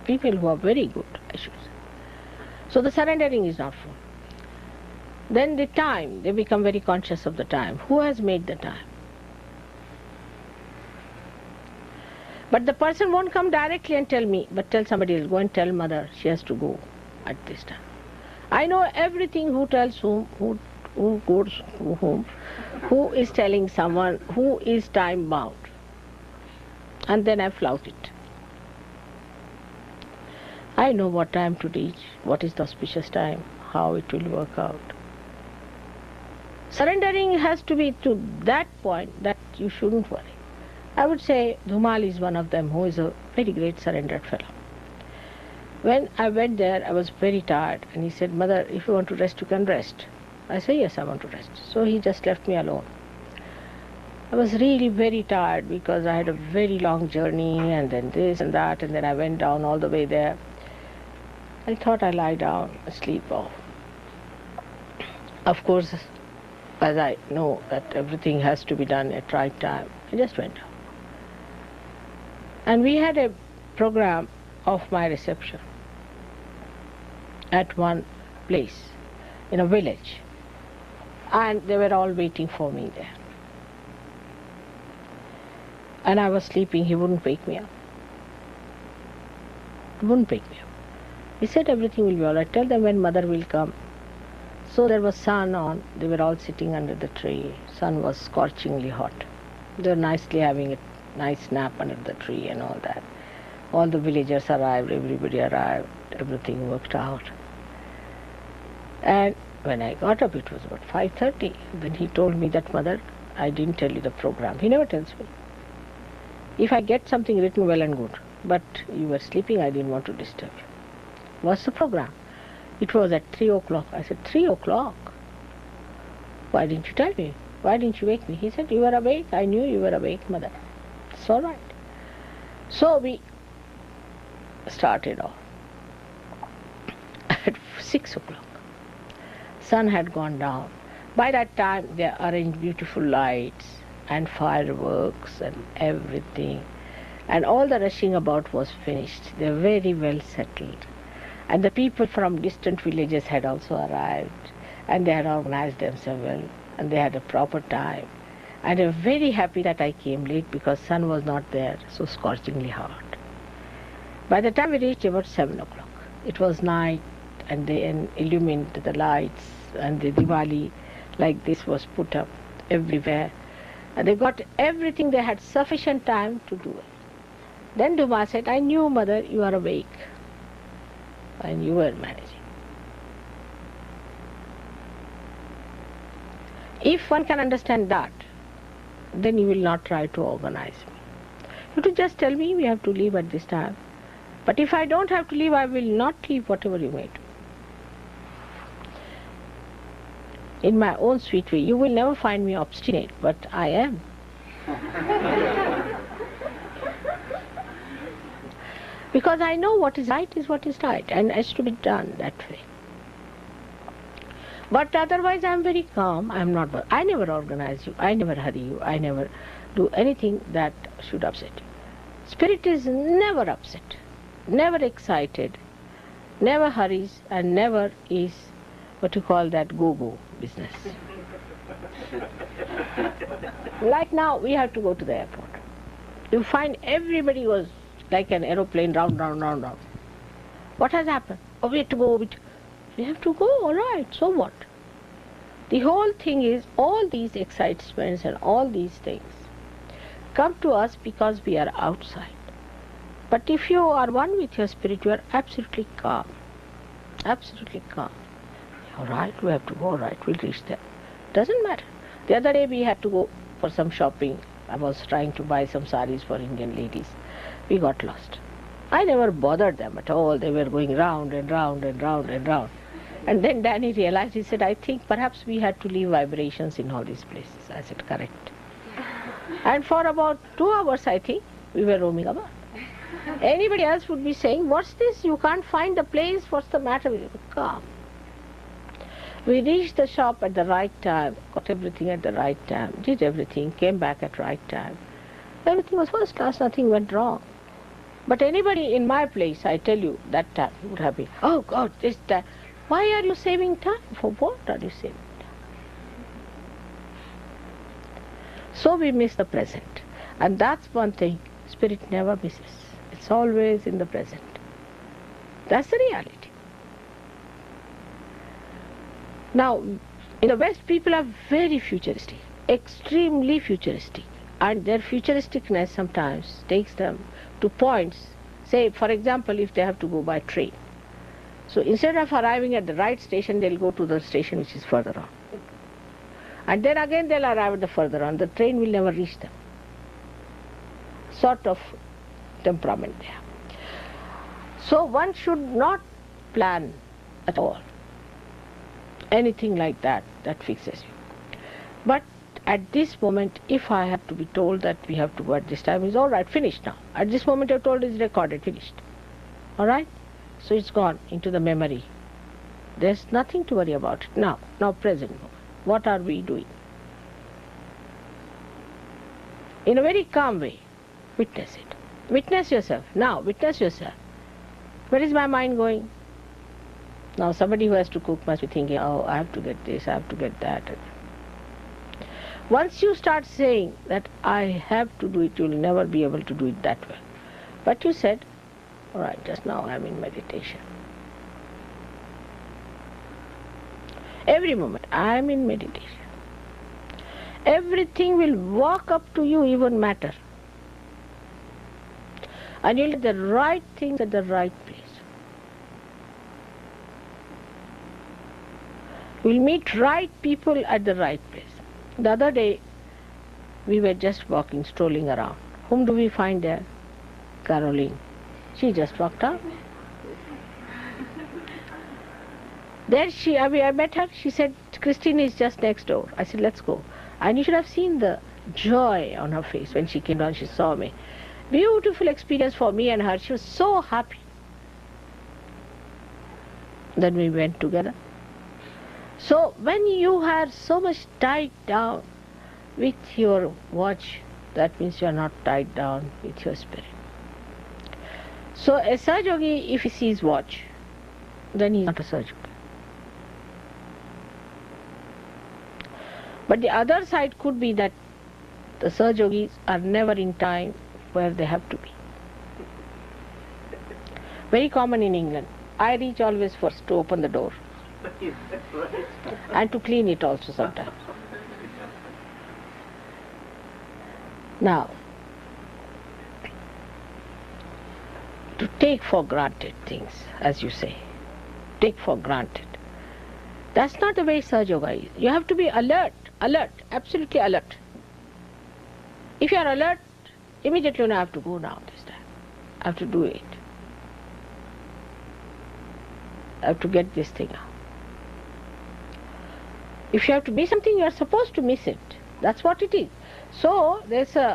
People who are very good, I should say. So the surrendering is not full. Then the time, they become very conscious of the time. Who has made the time? But the person won't come directly and tell me, but tell somebody else, go and tell mother she has to go at this time. I know everything, who tells whom, who goes to whom, who is telling someone, who is time bound. And then I flout it. I know what time to reach, what is the auspicious time, how it will work out. Surrendering has to be to that point that you shouldn't worry. I would say Dhumal is one of them, who is a very great surrendered fellow. When I went there, I was very tired, and he said, Mother, if you want to rest, you can rest. I said, yes, I want to rest. So he just left me alone. I was really very tired because I had a very long journey, and then this and that, and then I went down all the way there. I thought I'd lie down, sleep off. Of course, as I know that everything has to be done at right time, I just went down. And we had a program of my reception at one place, in a village. And they were all waiting for me there. And I was sleeping, he wouldn't wake me up. He wouldn't wake me up. He said everything will be all right. Tell them when mother will come. So there was sun on. They were all sitting under the tree. Sun was scorchingly hot. They were nicely having a nice nap under the tree and all that. All the villagers arrived, everybody arrived, everything worked out. And when I got up, it was about 5:30. Then he told me that, Mother, I didn't tell you the program. He never tells me. If I get something written, well and good. But you were sleeping, I didn't want to disturb you. What's the program? It was at 3 o'clock. I said, 3 o'clock? Why didn't you tell me? Why didn't you wake me? He said, you were awake. I knew you were awake, Mother. It's all right. So we started off at 6 o'clock. Sun had gone down. By that time, they arranged beautiful lights and fireworks and everything. And all the rushing about was finished. They were very well settled. And the people from distant villages had also arrived. And they had organized themselves well. And they had a proper time. And they were very happy that I came late because sun was not there, so scorchingly hot. By the time we reached about 7 o'clock, it was night, and they illumined the lights, and the Diwali like this was put up everywhere. And they got everything, they had sufficient time to do it. Then Duma said, I knew, Mother, you are awake, and you were managing. If one can understand that, then you will not try to organize me. You to just tell me we have to leave at this time. But if I don't have to leave, I will not leave whatever you may do. In my own sweet way, you will never find me obstinate, but I am. Because I know what is right, and has to be done that way. But otherwise I am very calm. I never organize you, I never hurry you, I never do anything that should upset you. Spirit is never upset, never excited, never hurries, and never is what you call that go-go business. Like now, we have to go to the airport. You find everybody was like an aeroplane, round, round, round, round. What has happened? Oh, we have to go. We have to go, all right, so what? The whole thing is, all these excitements and all these things come to us because we are outside. But if you are one with your spirit, you are absolutely calm. Absolutely calm. All right, we have to go, all right, we'll reach there. Doesn't matter. The other day we had to go for some shopping. I was trying to buy some saris for Indian ladies. We got lost. I never bothered them at all. They were going round and round and round and round. And then Danny realized, he said, I think perhaps we had to leave vibrations in all these places. I said, correct. And for about 2 hours, I think, we were roaming about. Anybody else would be saying, what's this? You can't find the place. What's the matter with you? Calm. We reached the shop at the right time, got everything at the right time, did everything, came back at right time. Everything was first class, nothing went wrong. But anybody in my place, I tell you, that time would have been, oh God, this, that. Why are you saving time? For what are you saving time? So we miss the present. And that's one thing Spirit never misses. It's always in the present. That's the reality. Now, in the West, people are very futuristic, extremely futuristic. And their futuristicness sometimes takes them to points. Say, for example, if they have to go by train. So instead of arriving at the right station, they'll go to the station which is further on. And then again they'll arrive at the further on. The train will never reach them. Sort of temperament there. So one should not plan at all anything like that fixes you. But at this moment, if I have to be told that we have to go at this time, it's all right, finished now. At this moment you're told it's recorded, finished. All right? So it's gone into the memory. There's nothing to worry about it now present moment. What are we doing? In a very calm way, witness it. Witness yourself. Now, witness yourself. Where is my mind going? Now somebody who has to cook must be thinking, oh, I have to get this, I have to get that. Once you start saying that I have to do it, you'll never be able to do it that well. But you said, all right, just now I'm in meditation. Every moment I'm in meditation. Everything will walk up to you, even matter. And you'll do the right things at the right place. You'll meet right people at the right place. The other day, we were just walking, strolling around. Whom do we find there? Caroline. She just walked out. There I met her, she said, Christine is just next door. I said, let's go. And you should have seen the joy on her face when she came down, she saw me. Beautiful experience for me and her. She was so happy. Then we went together. So when you are so much tied down with your watch, that means you are not tied down with your spirit. So a Sahaja-yogi, if he sees watch, then he is not a Sahaja-yogi. But the other side could be that the Sahaja-yogis are never in time where they have to be. Very common in England. I reach always first to open the door. And to clean it also sometimes. Now, to take for granted things, as you say, take for granted. That's not the way Sahaja Yoga is. You have to be alert, absolutely alert. If you are alert, Immediately, I have to go now this time. I have to do it. I have to get this thing out. If you have to miss something, you are supposed to miss it. That's what it is. So there's a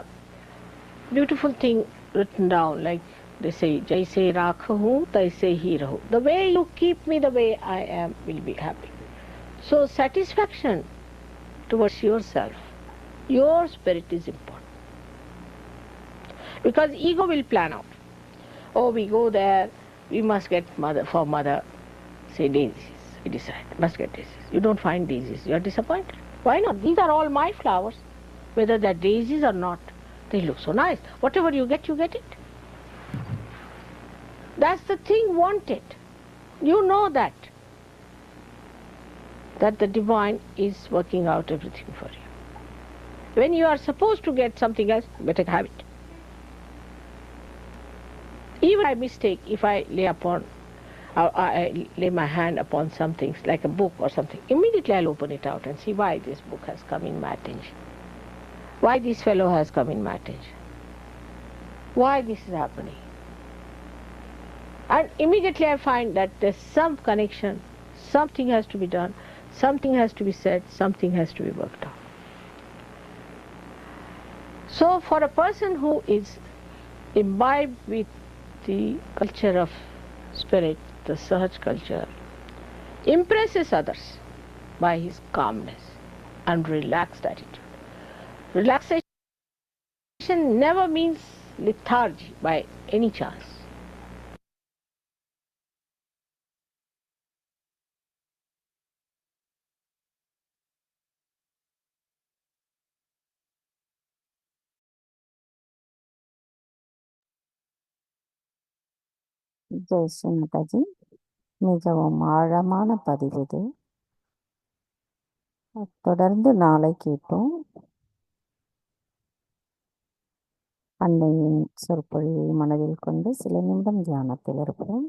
beautiful thing written down, like they say, Jaise rakhu, taise hi rahu. The way you keep me, the way I am, will be happy. So satisfaction towards yourself, your spirit is important. Because ego will plan out. Oh, we go there, we must get for mother, say daisies. We decide, must get daisies. You don't find daisies, you are disappointed. Why not? These are all my flowers. Whether they're daisies or not, they look so nice. Whatever you get it. That's the thing wanted. You know that the divine is working out everything for you. When you are supposed to get something else, better have it. Even by mistake, if I lay my hand upon some things, like a book or something, immediately I'll open it out and see why this book has come in my attention. Why this fellow has come in my attention. Why this is happening. And immediately I find that there's some connection, something has to be done, something has to be said, something has to be worked out. So for a person who is imbibed with the culture of spirit, the Sahaj culture, impresses others by his calmness and relaxed attitude. Relaxation never means lethargy by any chance. Jai Sri Mataji. மிகவும் ஆழமான பதிவு இது. தொடர்ந்து நாளை கேட்டோம். அன்னையின் சொற்பொழிவை மனதில் கொண்டு சில நிமிடம் தியானத்தில் இருப்போம்.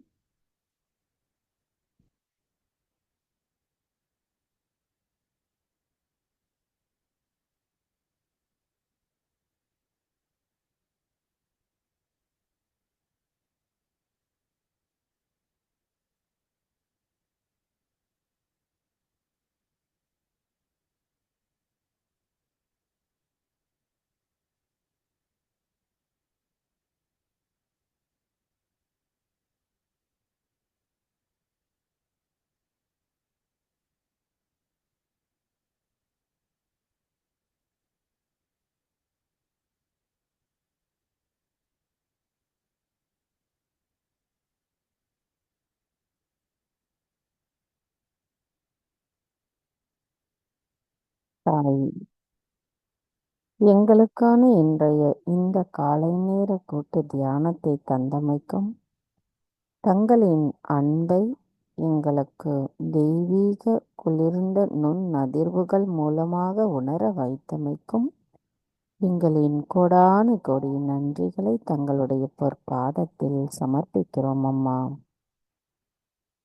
தாய், எங்களுக்கான இன்றைய இந்த காலை நேர கூட்டு தியானத்தை தந்தமைக்கும், தங்களின் அன்பை எங்களுக்கு தெய்வீக குளிர்ந்த நுண்ணதிர்வுகள் மூலமாக உணர வைத்தமைக்கும் எங்களின் கோடானு கோடி நன்றிகளை தங்களுடைய பொற்பாதத்தில் சமர்ப்பிக்கிறோம் அம்மா.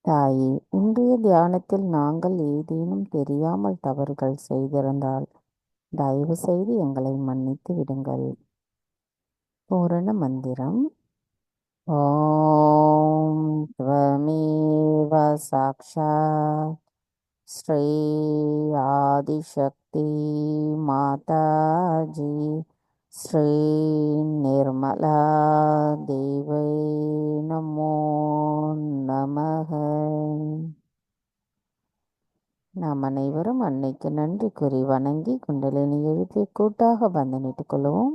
தாயே, இன்றைய தியானத்தில் நாங்கள் ஏதேனும் தெரியாமல் தவறுகள் செய்திருந்தால் தயவு செய்து எங்களை மன்னித்து விடுங்கள். பூரண மந்திரம். ஓம் த்வமேவ சாக்ஷாத் ஸ்ரீ ஆதிசக்தி மாதாஜி ஸ்ரீ நிர்மலா தேவை நமோ நமக. நாம் அனைவரும் அன்னைக்கு நன்றி கூறி வணங்கி குண்டலினி எழுப்பி கூட்டாக வந்தனிட்டுக் கொள்வோம்.